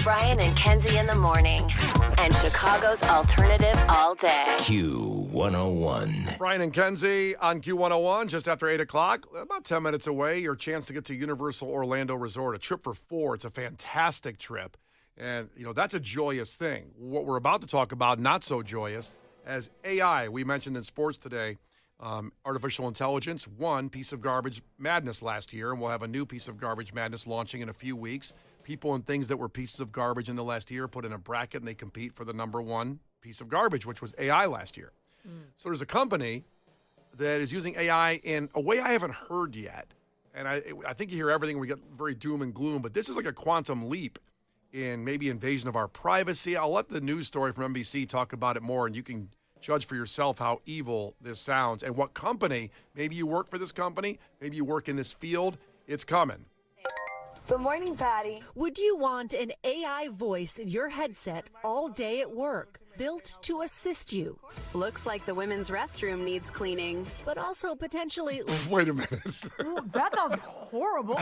Brian and Kenzie in the morning. And Chicago's alternative all day. Q101. Brian and Kenzie on Q101, just after 8 o'clock, about 10 minutes away. Your chance to get to Universal Orlando Resort, a trip for four. It's a fantastic trip. And, that's a joyous thing. What we're about to talk about, not so joyous, as AI. We mentioned in sports today, artificial intelligence, one piece of garbage madness last year, and we'll have a new piece of garbage madness launching in a few weeks. People and things that were pieces of garbage in the last year put in a bracket, and they compete for the number one piece of garbage, which was AI last year. So there's a company that is using AI in a way I haven't heard yet. And I think you hear everything, we get very doom and gloom, but this is like a quantum leap in maybe invasion of our privacy. I'll let the news story from NBC talk about it more, and you can judge for yourself how evil this sounds and what company. Maybe you work for this company, maybe you work in this field. It's coming. Good morning, Patty. Would you want an AI voice in your headset all day at work, built to assist you, Looks like the women's restroom needs cleaning. but also potentially Wait a minute. Ooh, that sounds horrible.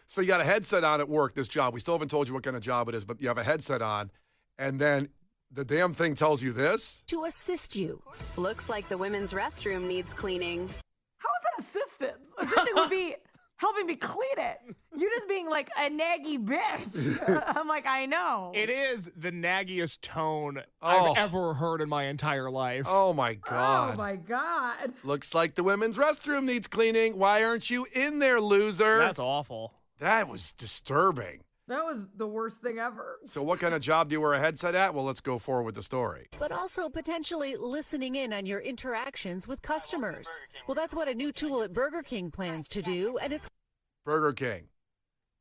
So you got a headset on at work, this job. We still haven't told you what kind of job it is, but you have a headset on, and then the damn thing tells you this? to assist you? Looks like the women's restroom needs cleaning. How is that assistance? Assisting would be helping me clean it. You're just being like a naggy bitch. I'm like, I know. It is the naggiest tone Oh. I've ever heard in my entire life. Oh, my God. Oh, my God. Looks like the women's restroom needs cleaning. Why aren't you in there, loser? That's awful. That was disturbing. That was the worst thing ever. So what kind of job do you wear a headset at? Well, let's go forward with the story. But also potentially listening in on your interactions with customers. Well, that's what a new tool at Burger King plans to do, and it's Burger King.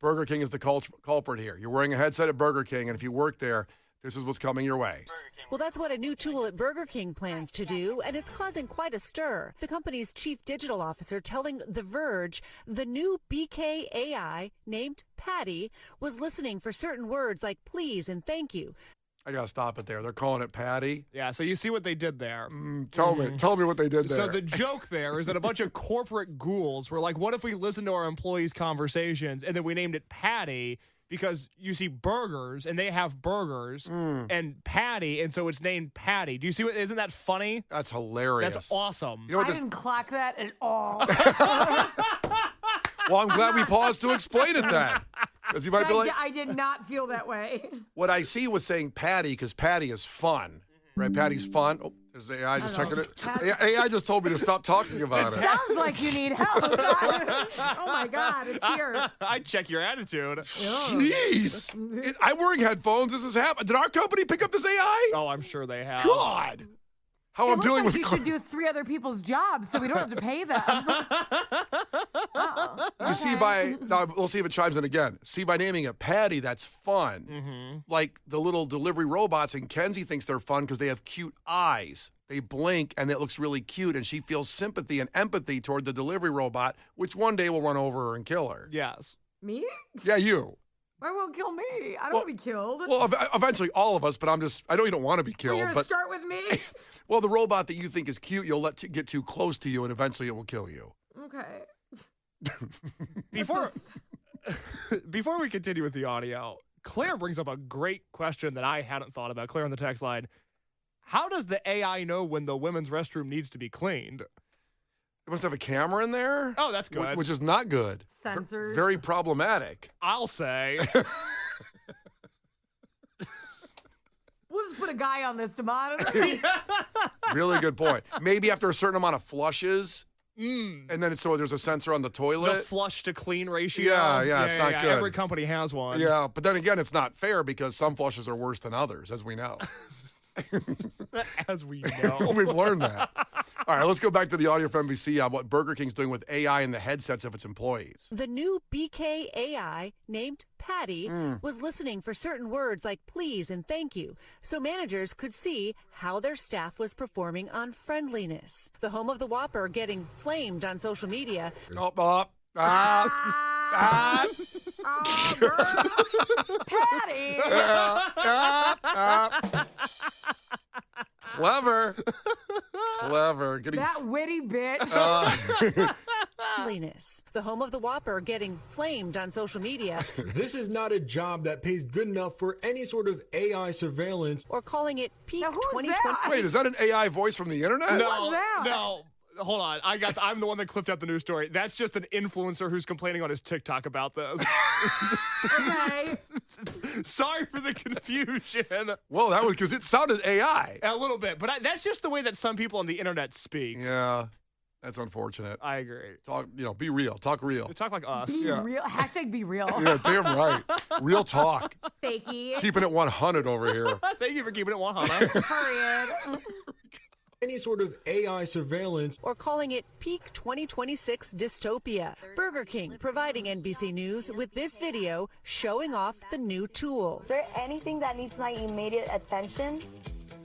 Burger King is the culprit here. You're wearing a headset at Burger King, and if you work there, this is what's coming your way. Well, that's what a new tool at Burger King plans to do, and it's causing quite a stir. The company's chief digital officer telling The Verge the new BK AI, named Patty, was listening for certain words like please and thank you. I got to stop it there. They're calling it Patty. Yeah, so you see what they did there. Tell me what they did there. So the joke there is that a bunch of corporate ghouls were like, what if we listened to our employees' conversations and then we named it Patty because you see burgers and they have burgers and Patty, and so it's named Patty. Do you see what? Isn't that funny? That's hilarious. That's awesome. You know what I didn't clock that at all. Well, I'm glad we paused to explain it then. Because you might be like, I did not feel that way. what I see was saying Patty because Patty is fun. Right? Patty's fun. Oh, there's the AI just checking it. AI just told me to stop talking about it. Sounds like you need help. Oh, my God. It's here. I'd check your attitude. Jeez. I'm wearing headphones. This is happening. Did our company pick up this AI? Oh, I'm sure they have. God. How It I'm looks dealing like with. you should do 3 other people's jobs so we don't have to pay them. You see now we'll see if it chimes in again. See, by naming it Patty, that's fun. Like the little delivery robots, and Kenzie thinks they're fun because they have cute eyes. They blink, and it looks really cute, and she feels sympathy and empathy toward the delivery robot, which one day will run over her and kill her. Yes. Me? Yeah, you. Why won't kill me? I don't want to be killed. Well, eventually all of us, but I know you don't want to be killed. You're going to But start with me? well, the robot that you think is cute, you'll let get too close to you, and eventually it will kill you. Okay. Before we continue with the audio, Claire brings up a great question that I hadn't thought about. Claire on the text line. How does the AI know when the women's restroom needs to be cleaned? It must have a camera in there. Oh, that's good. Which is not good. Sensors. Very problematic. I'll say. We'll just put a guy on this to monitor. Really good point. Maybe after a certain amount of flushes, and then so there's a sensor on the toilet. The flush to clean ratio. Yeah, it's not good. Every company has one. Yeah, but then again, it's not fair because some flushes are worse than others, as we know. As we know. We've learned that. All right, let's go back to the audio from NBC on what Burger King's doing with AI in the headsets of its employees. The new BK AI, named Patty, was listening for certain words like please and thank you, so managers could see how their staff was performing on friendliness. The home of the Whopper getting flamed on social media. Oh, girl. Patty. Clever. Clever. Getting That witty bitch. Friendliness. the home of the Whopper, getting flamed on social media. This is not a job that pays good enough for any sort of AI surveillance. Or calling it peak Now, who's 2020. that? Wait, is that an AI voice from the internet? No, that? no. Hold on. I'm the one that clipped out the news story. That's just an influencer who's complaining on his TikTok about this. Okay. Sorry for the confusion. Well, that was because it sounded AI. A little bit, but that's just the way that some people on the internet speak. Yeah, that's unfortunate. I agree. Talk, be real. Talk real. They talk like us. Be real. Hashtag be real. Yeah, damn right. Real talk. Fakey. Keeping it 100 over here. Thank you for keeping it 100. Period. Any sort of AI surveillance. Or calling it peak 2026 dystopia. Burger King providing NBC News with this video showing off the new tool. Is there anything that needs my immediate attention?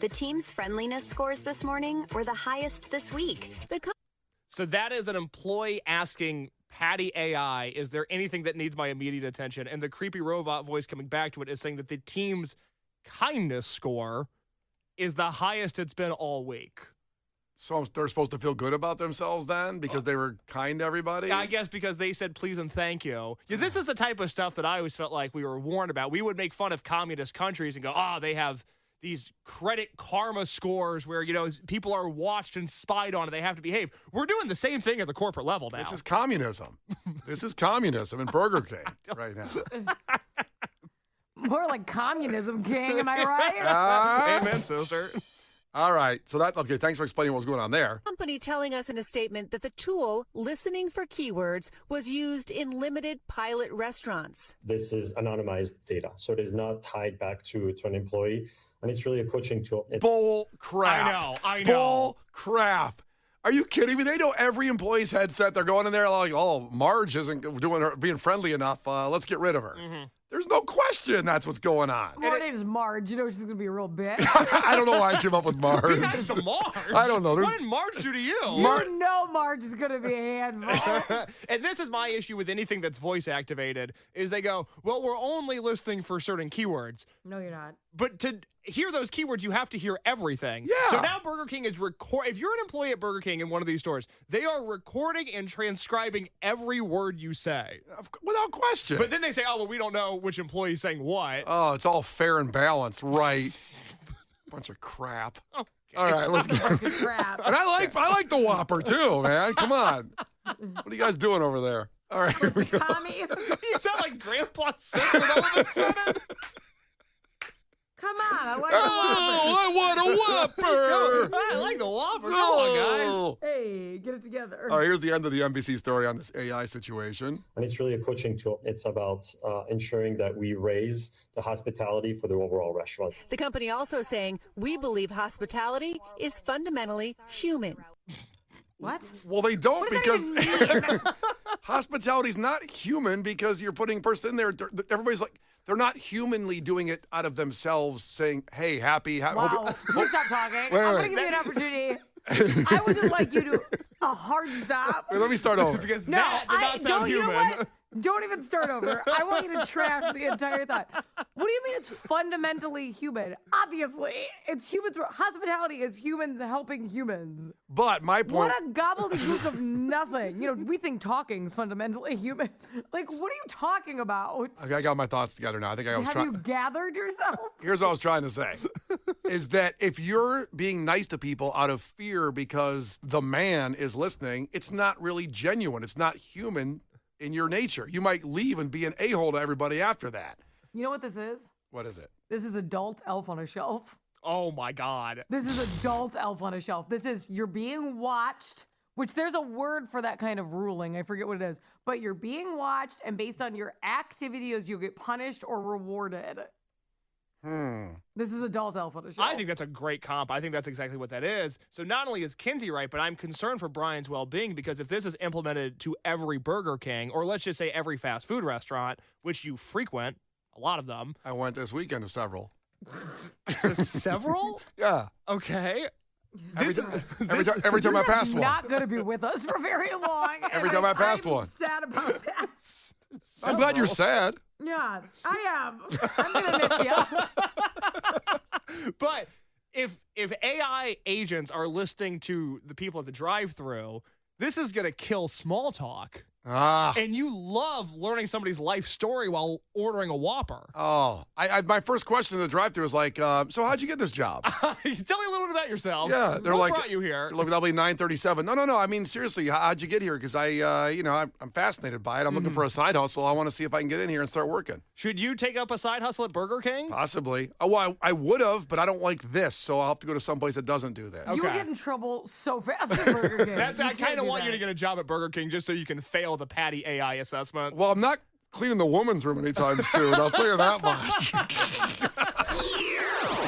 The team's friendliness scores this morning were the highest this week. So that is an employee asking Patty AI, is there anything that needs my immediate attention? And the creepy robot voice coming back to it is saying that the team's kindness score is the highest it's been all week. So they're supposed to feel good about themselves then because they were kind to everybody? I guess because they said please and thank you. Yeah, this is the type of stuff that I always felt like we were warned about. We would make fun of communist countries and go, they have these credit karma scores where, people are watched and spied on and they have to behave. We're doing the same thing at the corporate level now. This is communism. This is communism in Burger King right now. More like communism, King. Am I right? Amen, sister. All right. So okay, thanks for explaining what was going on there. Company telling us in a statement that the tool, listening for keywords, was used in limited pilot restaurants. This is anonymized data, so it is not tied back to an employee, and it's really a coaching tool. Bull crap. I know. Bull crap. Are you kidding me? They know every employee's headset. They're going in there like, Marge isn't being friendly enough. Let's get rid of her. Mm-hmm. There's no question that's what's going on. Her name's Marge. She's going to be a real bitch. I don't know why I came up with Marge. Be nice to Marge. I don't know. What did Marge do to you? You know Marge is going to be a handful. And this is my issue with anything that's voice activated, is they go, well, we're only listening for certain keywords. No, you're not. But to hear those keywords, you have to hear everything. Yeah. So now Burger King is if you're an employee at Burger King in one of these stores, they are recording and transcribing every word you say. Without question. But then they say, we don't know which employee is saying what. Oh, it's all fair and balanced, right? Bunch of crap. Okay. All right, let's go. Bunch of crap. And I like the Whopper too, man. Come on. What are you guys doing over there? All right, here we go. Commies. You sound like Grandpa Simpson all of a sudden. Come on, I like the Whopper. I want a Whopper. I like the Whopper. Come on, guys. Hey, get it together. All right, here's the end of the NBC story on this AI situation. And it's really a coaching tool. It's about ensuring that we raise the hospitality for the overall restaurant. The company also saying, we believe hospitality is fundamentally human. What? Well, they don't What does because that even mean? hospitality's not human because you're putting a person in there. Everybody's like, they're not humanly doing it out of themselves saying, hey, happy. Wow. You stop talking. Wait, I'm going wait. to give you an opportunity. I would just like you to a hard stop. Wait, let me start over. Because No, that did not sound you know human. what? Don't even start over. I want you to trash the entire thought. What do you mean it's fundamentally human? Obviously, it's humans. Hospitality is humans helping humans. But my point. What a gobbledygook of nothing. We think talking's fundamentally human. Like, what are you talking about? Okay, I got my thoughts together now. I think I was Have trying. you gathered yourself? Here's what I was trying to say, is that if you're being nice to people out of fear because the man is listening, it's not really genuine. It's not human in your nature. You might leave and be an a-hole to everybody after that. You know what this is? What is it? This is adult Elf on a Shelf. Oh, my God. This is adult Elf on a Shelf. This is you're being watched, which there's a word for that kind of ruling. I forget what it is. But you're being watched, and based on your activities, you'll get punished or rewarded. This is adult Elf on a Shelf. I think that's a great comp. I think that's exactly what that is. So not only is Kenzie right, but I'm concerned for Brian's well-being because if this is implemented to every Burger King, or let's just say every fast food restaurant, which you frequent, a lot of them. I went this weekend to several. To several? Yeah. Okay. Every time You're I just passed one. not going to be with us for very long. Every and time I passed I'm one. sad about that. I'm glad you're sad. Yeah, I am. I'm going to miss you. But if AI agents are listening to the people at the drive-thru, this is going to kill small talk. And you love learning somebody's life story while ordering a Whopper. Oh, my first question in the drive-thru was like, so how'd you get this job? Tell me a little bit about yourself. Yeah, they're what like, brought you here? Look, that'll be 9:37. No. I mean, seriously, how'd you get here? Because I'm fascinated by it. I'm looking for a side hustle. I want to see if I can get in here and start working. Should you take up a side hustle at Burger King? Possibly. Oh, well, I would have, but I don't like this, so I'll have to go to someplace that doesn't do this. You would get in trouble so fast at Burger King. I kind of want you to get a job at Burger King just so you can fail the Patty AI assessment. Well, I'm not cleaning the woman's room anytime soon. I'll tell you that much.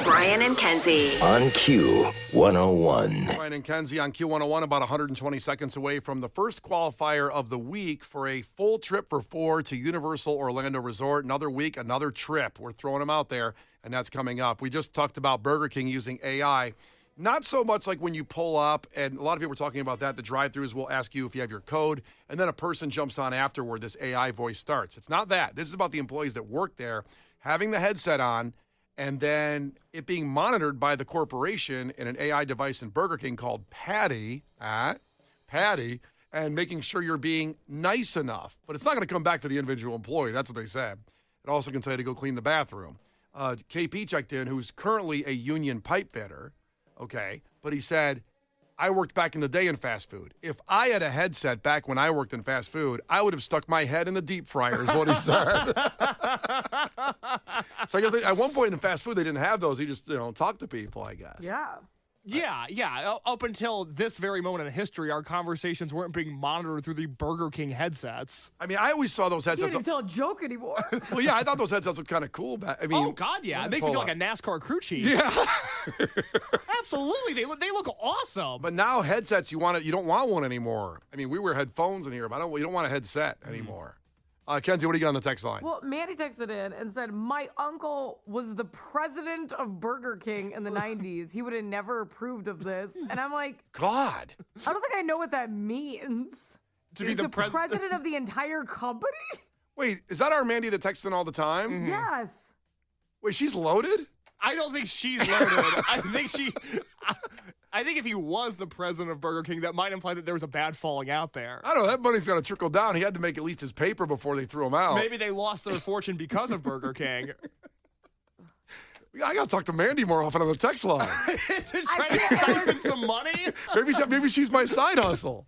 Brian and Kenzie. On Q101. Brian and Kenzie on Q101, about 120 seconds away from the first qualifier of the week for a full trip for 4 to Universal Orlando Resort. Another week, another trip. We're throwing them out there, and that's coming up. We just talked about Burger King using AI. Not so much like when you pull up, and a lot of people are talking about that. The drive-thrus will ask you if you have your code, and then a person jumps on afterward. This AI voice starts. It's not that. This is about the employees that work there having the headset on, and then it being monitored by the corporation in an AI device in Burger King called Patty, and making sure you're being nice enough. But it's not going to come back to the individual employee. That's what they said. It also can tell you to go clean the bathroom. KP checked in, who's currently a union pipe fitter. Okay, but he said, I worked back in the day in fast food. If I had a headset back when I worked in fast food, I would have stuck my head in the deep fryer, is what he said. So I guess at one point in fast food, they didn't have those. He just, talked to people, I guess. Yeah. Up until this very moment in history, our conversations weren't being monitored through the Burger King headsets. I mean, I always saw those You headsets. can't even tell a joke anymore. Well, yeah, I thought those headsets looked kind of cool. I mean, Oh, God, yeah. It makes me feel like a NASCAR crew chief. Yeah. Absolutely. They look awesome. But now headsets, you don't want one anymore. I mean, we wear headphones in here, but you don't want a headset anymore. Kenzie, what do you got on the text line? Well, Mandy texted in and said, my uncle was the president of Burger King in the 90s. He would have never approved of this. And I'm like, God. I don't think I know what that means. To be the president of the entire company? Wait, is that our Mandy that texts in all the time? Mm-hmm. Yes. Wait, she's loaded? I don't think she's loaded. I think if he was the president of Burger King, that might imply that there was a bad falling out there. I don't know. That money's got to trickle down. He had to make at least his paper before they threw him out. Maybe they lost their fortune because of Burger King. I got to talk to Mandy more often on the text line. To try to siphon some money? Maybe she's my side hustle.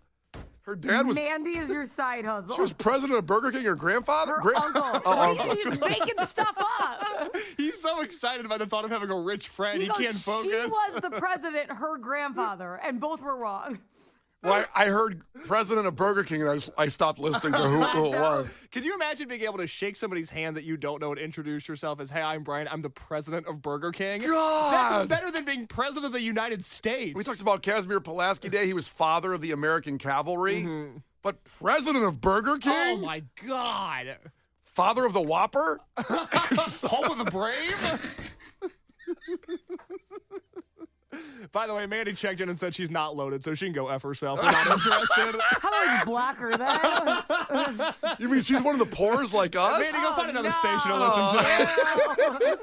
Her dad was... Mandy is your side hustle. She was president of Burger King, her grandfather? Her uncle. Uncle. He's making stuff up. He's so excited by the thought of having a rich friend. He can't focus. She was the president, her grandfather, and both were wrong. Well, I heard president of Burger King, and I stopped listening to who it was. Can you imagine being able to shake somebody's hand that you don't know and introduce yourself as, hey, I'm Brian, I'm the president of Burger King? God! That's better than being president of the United States. We talked about Casimir Pulaski Day. He was father of the American Cavalry. Mm-hmm. But president of Burger King? Oh, my God. Father of the Whopper? Home of the Brave? By the way, Mandy checked in and said she's not loaded, so she can go F herself. We're not interested. How about I just block her then? You mean she's one of the poors like us? Mandy, go find another station to listen to.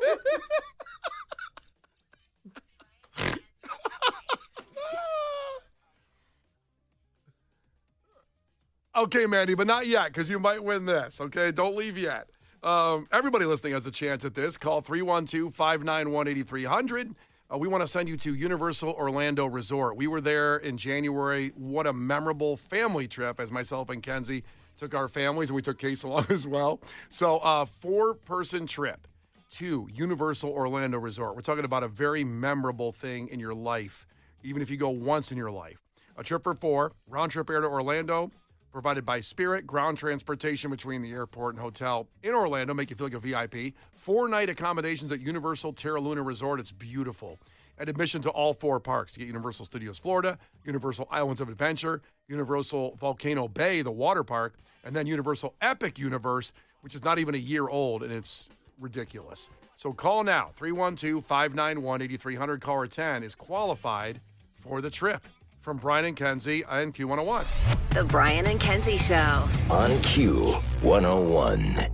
Okay, Mandy, but not yet, because you might win this, okay? Don't leave yet. Everybody listening has a chance at this. Call 312-591-8300. We want to send you to Universal Orlando Resort. We were there in January. What a memorable family trip, as myself and Kenzie took our families, and we took Case along as well. So, 4-person trip to Universal Orlando Resort. We're talking about a very memorable thing in your life, even if you go once in your life. A trip for 4, round-trip air to Orlando, provided by Spirit, ground transportation between the airport and hotel in Orlando, make you feel like a VIP. 4-night accommodations at Universal Terra Luna Resort. It's beautiful. And admission to all 4 parks. You get Universal Studios Florida, Universal Islands of Adventure, Universal Volcano Bay, the water park, and then Universal Epic Universe, which is not even a year old, and it's ridiculous. So call now, 312-591-8300. Caller 10 is qualified for the trip. From Brian and Kenzie and Q101. The Brian and Kenzie Show. On Q101.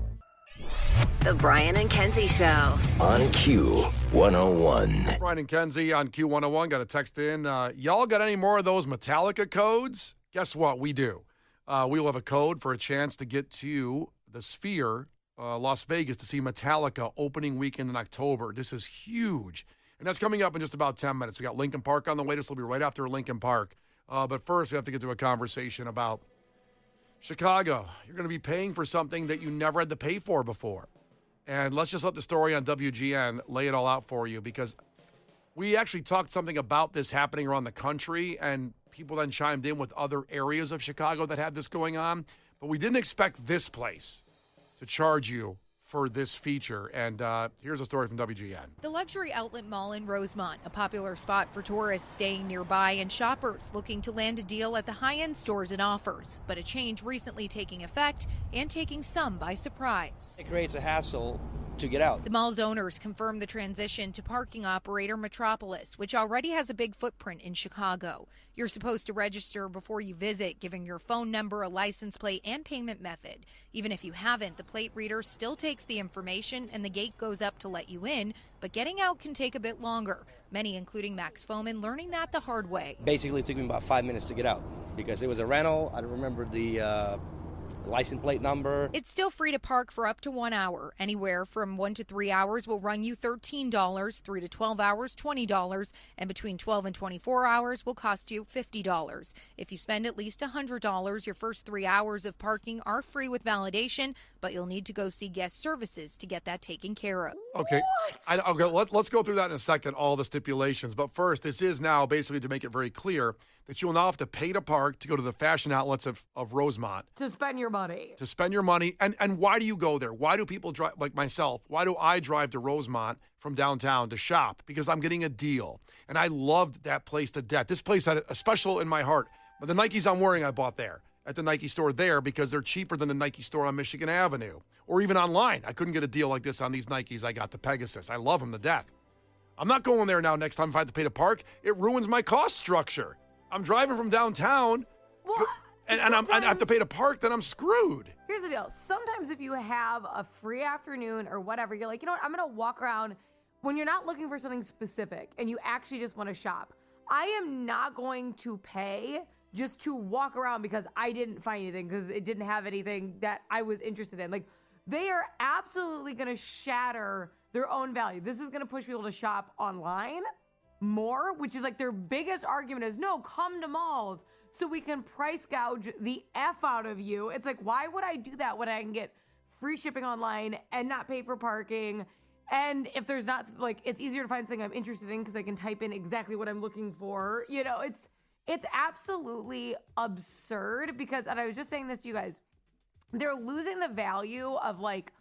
The Brian and Kenzie Show. On Q101. Brian and Kenzie on Q101 got a text in. Y'all got any more of those Metallica codes? Guess what? We do. we will have a code for a chance to get to the Sphere, Las Vegas, to see Metallica opening weekend in October. This is huge. And that's coming up in just about 10 minutes. We got Lincoln Park on the way. This will be right after Lincoln Park. But first, we have to get to a conversation about Chicago. You're going to be paying for something that you never had to pay for before. And let's just let the story on WGN lay it all out for you, because we actually talked something about this happening around the country, and people then chimed in with other areas of Chicago that had this going on. But we didn't expect this place to charge you for this feature. And here's a story from WGN. The luxury outlet mall in Rosemont, a popular spot for tourists staying nearby and shoppers looking to land a deal at the high-end stores it offers. But a change recently taking effect and taking some by surprise. It creates a hassle to get out. The mall's owners confirmed the transition to parking operator Metropolis, which already has a big footprint in Chicago. You're supposed to register before you visit, giving your phone number, a license plate, and payment method. Even if you haven't, the plate reader still takes the information and the gate goes up to let you in, but getting out can take a bit longer. Many, including Max Foman, learning that the hard way. Basically, it took me about 5 minutes to get out because it was a rental. I don't remember the license plate number. It's still free to park for up to 1 hour. Anywhere from 1 to 3 hours will run you $13, 3 to 12 hours, $20, and between 12 and 24 hours will cost you $50. If you spend at least $100, your first 3 hours of parking are free with validation, but you'll need to go see guest services to get that taken care of. Okay. Let's go through that in a second, all the stipulations. But first, this is now basically to make it very clear that you'll now have to pay to park to go to the fashion outlets of Rosemont. To spend your money. To spend your money. And why do you go there? Why do people drive, like myself, why do I drive to Rosemont from downtown to shop? Because I'm getting a deal. And I loved that place to death. This place had a special in my heart. But the Nikes I'm wearing, I bought there at the Nike store there because they're cheaper than the Nike store on Michigan Avenue. Or even online. I couldn't get a deal like this on these Nikes I got, the Pegasus. I love them to death. I'm not going there now next time if I have to pay to park. It ruins my cost structure. I'm driving from downtown, and I have to pay to park, then I'm screwed. Here's the deal. Sometimes if you have a free afternoon or whatever, you're like, you know what, I'm going to walk around when you're not looking for something specific and you actually just want to shop. I am not going to pay just to walk around because I didn't find anything, because it didn't have anything that I was interested in. Like, they are absolutely going to shatter their own value. This is going to push people to shop online more, which is like their biggest argument is, no, come to malls so we can price gouge the F out of you. It's like, why would I do that when I can get free shipping online and not pay for parking? And if there's not, like, it's easier to find something I'm interested in because I can type in exactly what I'm looking for. You know, it's absolutely absurd because, and I was just saying this to you guys, they're losing the value of, like,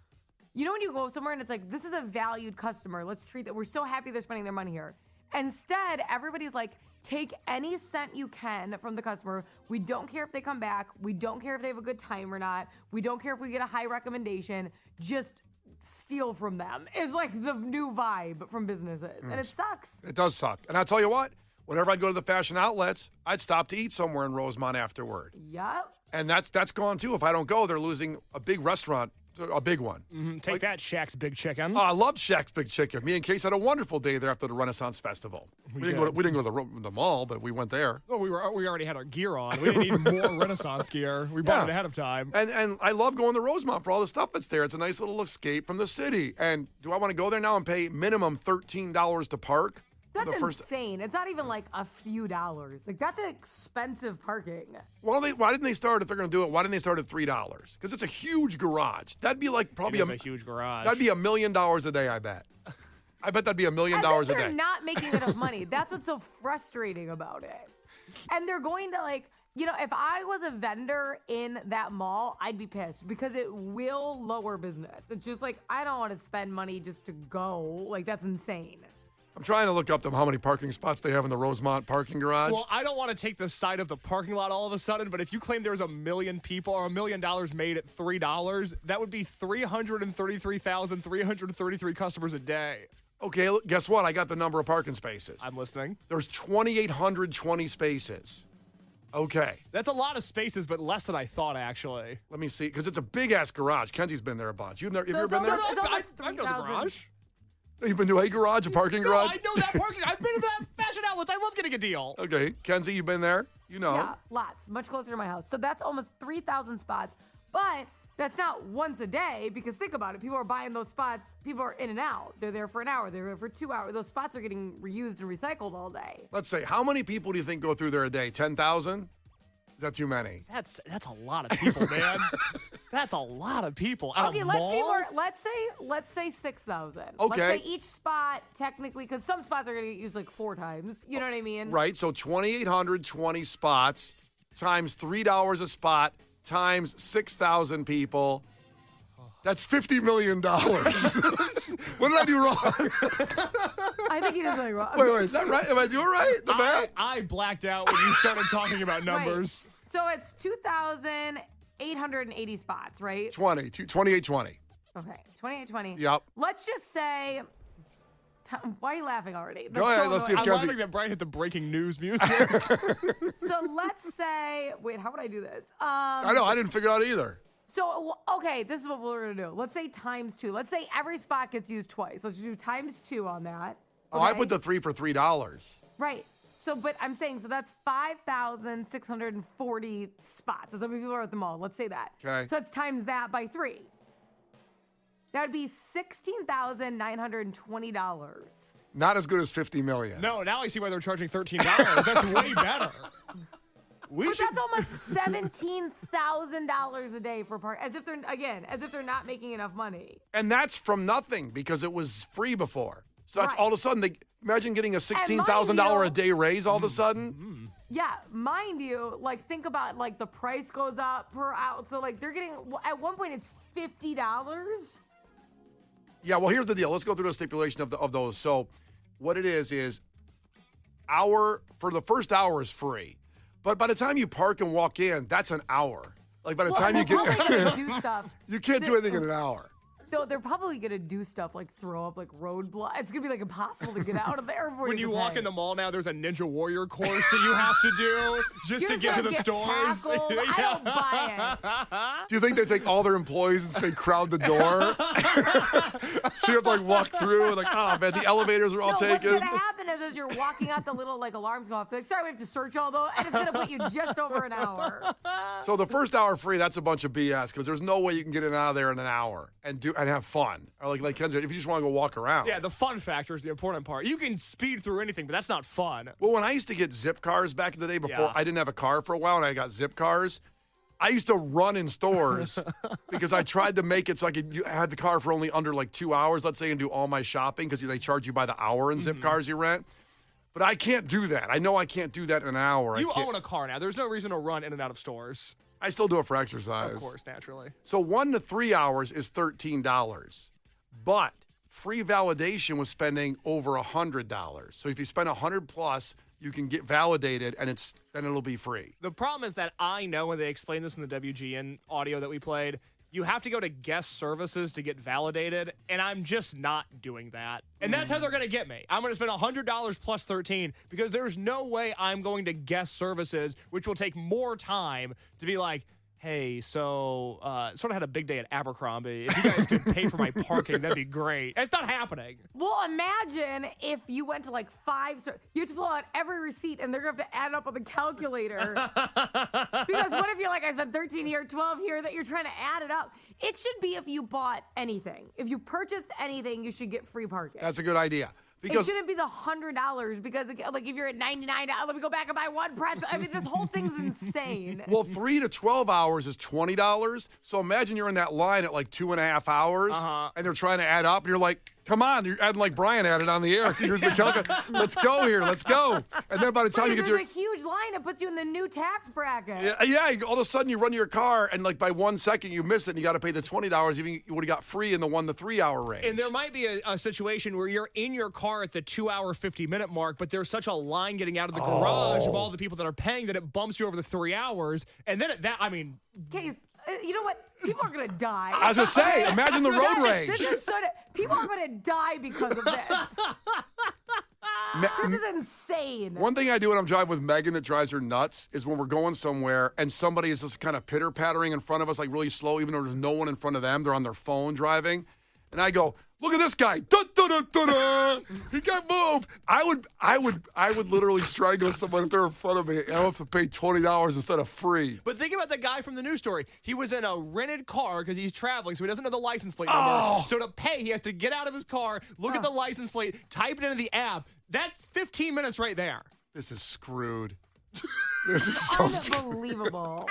you know, when you go somewhere and it's like, this is a valued customer. Let's treat that. We're so happy they're spending their money here. Instead, everybody's like, take any cent you can from the customer. We don't care if they come back. We don't care if they have a good time or not. We don't care if we get a high recommendation. Just steal from them is like the new vibe from businesses. And it sucks. It does suck. And I'll tell you what, whenever I'd go to the fashion outlets, I'd stop to eat somewhere in Rosemont afterward. Yep. And that's gone too. If I don't go, they're losing a big restaurant. A big one. Mm-hmm. Take that, Shaq's Big Chicken. Oh, I loved Shaq's Big Chicken. Me and Case had a wonderful day there after the Renaissance Festival. We didn't go to the mall, but we went there. Well, we already had our gear on. We didn't need more Renaissance gear. We bought it ahead of time. And I love going to Rosemont for all the stuff that's there. It's a nice little escape from the city. And do I want to go there now and pay minimum $13 to park? That's insane. It's not even like a few dollars. Like, that's expensive parking. Why didn't they start, if they're going to do it, why didn't they start at $3? Because it's a huge garage. That'd be like probably a huge garage. That'd be $1 million a day, I bet. I bet that'd be $1 million a day. They're not making enough money. That's what's so frustrating about it. And they're going to, like, you know, if I was a vendor in that mall, I'd be pissed because it will lower business. It's just like, I don't want to spend money just to go. Like, that's insane. I'm trying to look up how many parking spots they have in the Rosemont parking garage. Well, I don't want to take the side of the parking lot all of a sudden, but if you claim there's 1 million people or $1 million made at $3, that would be 333,333 customers a day. Okay, guess what? I got the number of parking spaces. I'm listening. There's 2,820 spaces. Okay. That's a lot of spaces, but less than I thought, actually. Let me see, because it's a big-ass garage. Kenzie's been there a bunch. Have you ever been there? No, I know the garage. You've been to a garage, a parking garage? I know that parking. I've been to that fashion outlets. I love getting a deal. Okay. Kenzie, you've been there? You know. Yeah, lots. Much closer to my house. So that's almost 3,000 spots. But that's not once a day because think about it. People are buying those spots. People are in and out. They're there for an hour. They're there for 2 hours. Those spots are getting reused and recycled all day. Let's say, how many people do you think go through there a day? 10,000? Is that too many? That's a lot of people, man. That's a lot of people. At Okay, a let's mall? be more. Let's say 6,000. Okay. Let's say each spot technically, because some spots are going to get used like 4 times. You know what I mean? Right. So 2,820 spots times $3 a spot times 6,000 people. That's $50 million. What did I do wrong? I think he did something wrong. Wait, is that right? Am I doing right? The math? I blacked out when you started talking about numbers. Right. So it's 2,880 spots, right? 2,820. Okay, 2,820. Yep. Let's just say. Why are you laughing already? Go ahead. Let's see if I'm Kenzie. loving that Brian hit the breaking news music. So let's say. Wait, how would I do this? I know. I didn't figure it out either. So, okay, this is what we're going to do. Let's say times 2. Let's say every spot gets used twice. Let's do times 2 on that. Oh, I okay? put the 3 for $3. Right. So, but I'm saying, so that's 5,640 spots. That's how many people are at the mall. Let's say that. Okay. So let's times that by 3. That would be $16,920. Not as good as $50 million. No, now I see why they're charging $13. That's way better. But that's almost $17,000 a day for park. As if they're not making enough money. And that's from nothing because it was free before. So that's Right. all of a sudden, imagine getting a $16,000 a day raise all of a sudden. Yeah, mind you, like think about like the price goes up per hour. So like they're getting at one point it's $50. Yeah, well, here's the deal. Let's go through the stipulation of those. So what it is for the first hour is free. But by the time you park and walk in, that's an hour. Like by the time you get do stuff. You can't do anything in an hour. They're probably gonna do stuff like throw up like roadblock. It's gonna be like impossible to get out of there. When you walk in the mall now, there's a Ninja Warrior course that you have to do just to get to the stores. I don't buy it. Do you think they take all their employees and say crowd the door? So you have to like walk through and like, oh man, the elevators are all taken. What's gonna happen is as you're walking out, the little like alarms go off. They're like, sorry, we have to search all those, and it's gonna put you just over an hour. So the first hour free, that's a bunch of BS because there's no way you can get in and out of there in an hour and have fun. Or like Kenzie, if you just want to go walk around. Yeah, the fun factor is the important part. You can speed through anything, but that's not fun. Well, when I used to get zip cars back in the day before I didn't have a car for a while and I got zip cars, I used to run in stores because I tried to make it so I had the car for only under like 2 hours, let's say, and do all my shopping because they charge you by the hour in zip cars you rent. But I can't do that. I know I can't do that in an hour. You own a car now. There's no reason to run in and out of stores. I still do it for exercise. Of course, naturally. So 1 to 3 hours is $13. But free validation was spending over $100. So if you spend $100 plus, you can get validated, and then it'll be free. The problem is that I know when they explained this in the WGN audio that we played, you have to go to guest services to get validated, and I'm just not doing that. And that's how they're going to get me. I'm going to spend $100 plus $13 because there's no way I'm going to guest services, which will take more time to be like, hey, so sort of had a big day at Abercrombie. If you guys could pay for my parking, that'd be great. It's not happening. Well, imagine if you went to like 5 stores. You have to pull out every receipt, and they're going to have to add it up with a calculator. Because what if you're like, I spent 13 here, 12 here, that you're trying to add it up? It should be if you bought anything. If you purchased anything, you should get free parking. That's a good idea. Because it shouldn't be the $100 because, like, if you're at $99, let me go back and buy one pretzel. I mean, this whole thing's insane. Well, 3 to 12 hours is $20. So imagine you're in that line at like 2.5 hours, and they're trying to add up, and you're like, come on, you're adding like Brian added on the air. Here's the calculator. Let's go here. Let's go. And then by the time you get to there's a huge line that puts you in the new tax bracket. Yeah, all of a sudden you run your car, and like by 1 second you miss it, and you got to pay the $20. Even you would have got free in the 1 to 3 hour range. And there might be a situation where you're in your car at the 2 hour, 50-minute mark, but there's such a line getting out of the garage of all the people that are paying that it bumps you over the 3 hours. And then Case, you know what? People are going to die. I was going to say, imagine the road rage. This is people are going to die because of this. This is insane. One thing I do when I'm driving with Megan that drives her nuts is when we're going somewhere and somebody is just kind of pitter-pattering in front of us, like really slow, even though there's no one in front of them. They're on their phone driving. And I go, Look at this guy. Da, da, da, da, da. He got moved. I would literally strangle someone if they're in front of me. I have to pay $20 instead of free. But think about the guy from the news story. He was in a rented car because he's traveling, so he doesn't know the license plate number. So to pay, he has to get out of his car, look at the license plate, type it into the app. That's 15 minutes right there. This is screwed. This is so unbelievable.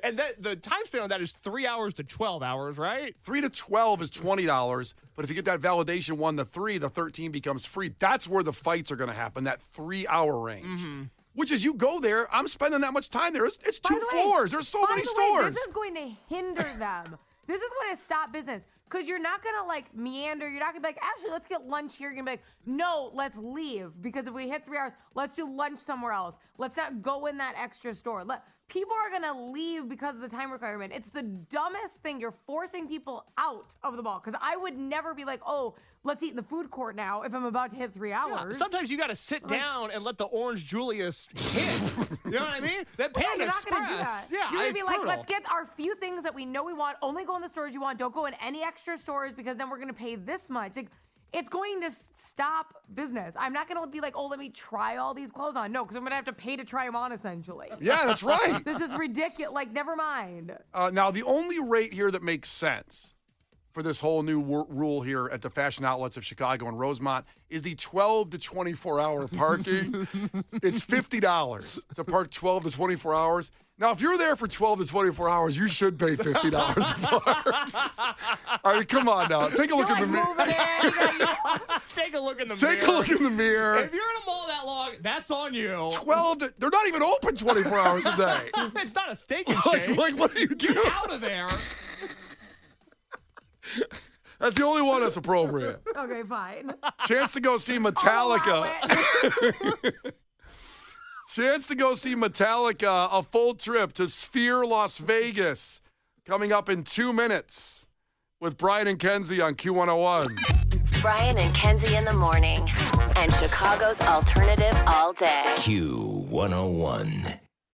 And the time span on that is 3 hours to 12 hours, right? 3 to 12 is $20, but if you get that validation 1 to 3, the 13 becomes free. That's where the fights are going to happen, that 3-hour range. Mm-hmm. Which is, you go there, I'm spending that much time there. It's 2 floors. There's so many stores. This is going to hinder them. This is going to stop business. Because you're not going to, like, meander. You're not going to be like, actually, let's get lunch here. You're going to be like, no, let's leave. Because if we hit 3 hours, let's do lunch somewhere else. Let's not go in that extra store. People are going to leave because of the time requirement. It's the dumbest thing. You're forcing people out of the mall. Because I would never be like, oh, let's eat in the food court now if I'm about to hit 3 hours. Yeah, sometimes you got to sit down and let the Orange Julius hit. You know what I mean? That Panda Express. You're not going to do that. Yeah, you're going to be brutal. like, let's get our few things that we know we want. Only go in the stores you want. Don't go in any extra stores because then we're going to pay this much. Like, it's going to stop business. I'm not going to be like, oh, let me try all these clothes on. No, because I'm going to have to pay to try them on, essentially. Yeah, that's right. This is ridiculous. Like, never mind. Now, the only rate here that makes sense for this whole new rule here at the fashion outlets of Chicago and Rosemont is the 12 to 24-hour parking. It's $50 to park 12 to 24 hours. Now, if you're there for 12 to 24 hours, you should pay $50 to park. I mean, come on now. Take a look in the mirror. Take a look in the mirror. Take a look in the mirror. If you're in a mall that long, that's on you. 12 to, they're not even open 24 hours a day. It's not a steak and shake. Like, what are you doing? Get out of there. That's the only one that's appropriate. Okay, fine. Chance to go see Metallica. Chance to go see Metallica, a full trip to Sphere Las Vegas, coming up in 2 minutes with Brian and Kenzie on Q101. Brian and Kenzie in the morning, and Chicago's alternative all day. Q101.